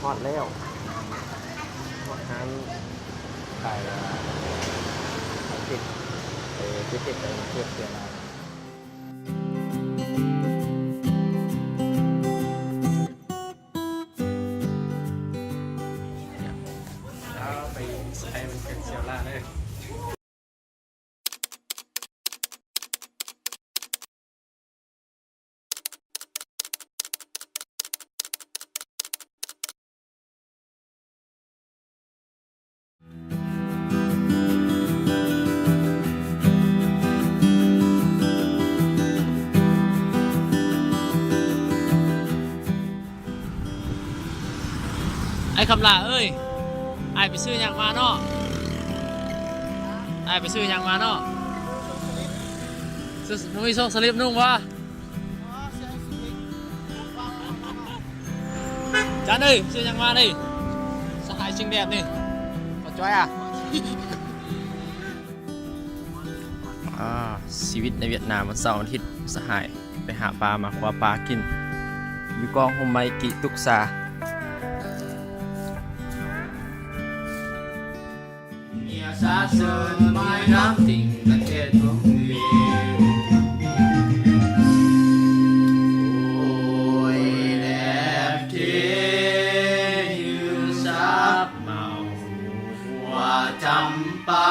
อดแล้วทานขายติดติดไปเทียบเทียบแล้วไปใช้มันเป็นเซลล่าเลยไอ้คำลาเอ้ยไอ้ไปซื้อยังมาเนาะไอ้ไปซื้อยังมาเนาะซื้อนุ่ยส่งสลิปนุ่งวะจานเอ้ยซื้อยังมาดิสหายชิงแดดนี่ขอจ้อยอ่ะชีวิตในเวียดนามวันเสาร์อาทิตย์สหายไปหาปลามาคว้าปลากินอยู่กองโฮมไมกิตุกซาxa sơn mai ngắm tình tận trên hướng người ôi đẹp thế như sáp màu hoa tramba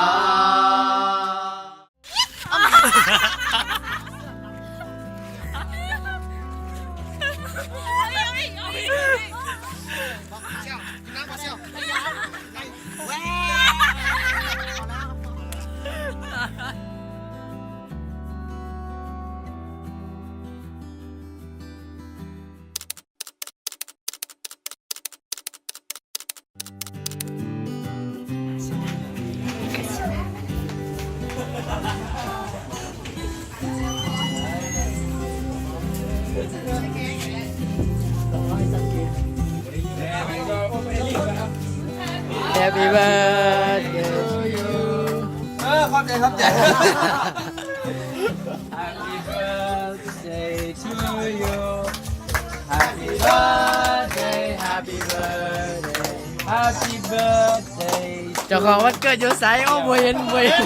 Happy birthday to you ขอบใจขอบใจ Happy birthday to you Happy birthday Happy birthday Happy birthday เจ้าของวันเกิดอยู่ไสโอ้บ่เห็นบ่เห็น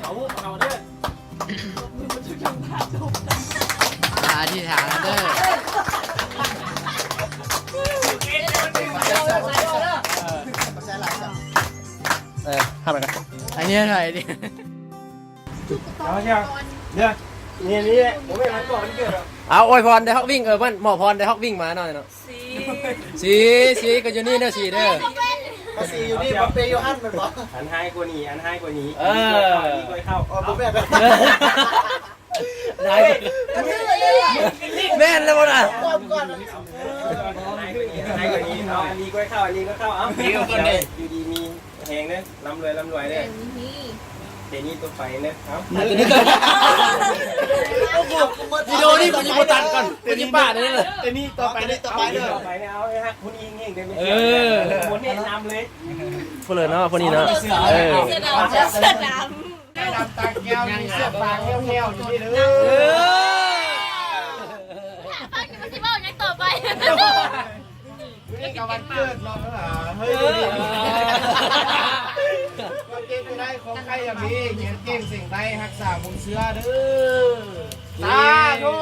เอาเด้ออธิษฐานเด้อทำอะไรกันอันนี้อะไรดิเอาเชียวเนี่ยนี่ผมไม่มาก่อนเกิดเอาอวยพรได้ฮอกวิ่งมันหมอพรได้ฮอกวิ่งมาหน่อยเนาะสีก็อยู่นี่เด้อสีเด้อสีอยู่นี่ผมเปย์อยู่หันมันบอกอันให้กว่านี้อันให้กว่านี้นี่ก็เข้าผมแบบได้แม่นแล้วมั้งอ่ะให้กว่านี้เอาอันนี้ก็เข้าอันนี้ก็เข้าเอ้าอยู่ดีมีแหงเนี่ยลำรวยเนี่ยเดี๋ยวนี้ตัวไฟเนี่ยครับวิดีโอนี่ผมยิงตัดก่อนเป็นยิงบ้าเลยเลยเดี๋ยวนี้ต่อไปเนี่ยเอาไอ้ฮักคุณอิงเองเดี๋ยวคนนี้นำเลยพูดเลยเนาะคนนี้เนาะเสื้อดำตาแก้วเสื้อปากแก้วอยู่นี่เลยฟังจะมาสิบ้าอย่างต่อไปนี่กับวันเกิดเราแล้วเหรอเฮ้ยดูดิวันเกิดไม่ได้ของใครอย่างนี้เขียนเก่งสิ่งใดรักษาบุญเชื้อเด้อสาธุ